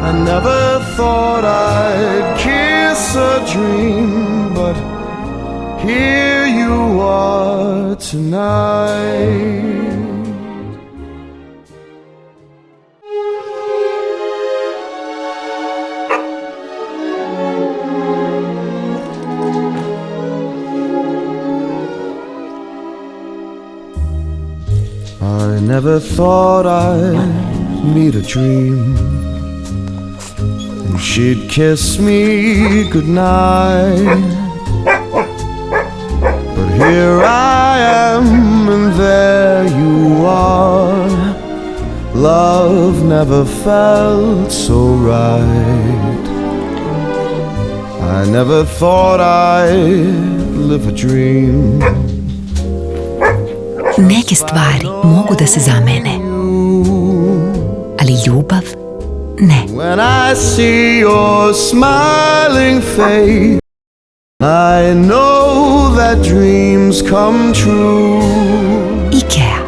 I never thought I'd kiss a dream, but here you are tonight. I never thought I'd meet a dream, and she'd kiss me goodnight. But here I am, and there you are. Love never felt so right. I never thought I'd live a dream. Neke stvari mogu da se zamene, ali ljubav ne. When I see your smiling face, I know that dreams come true. IKEA.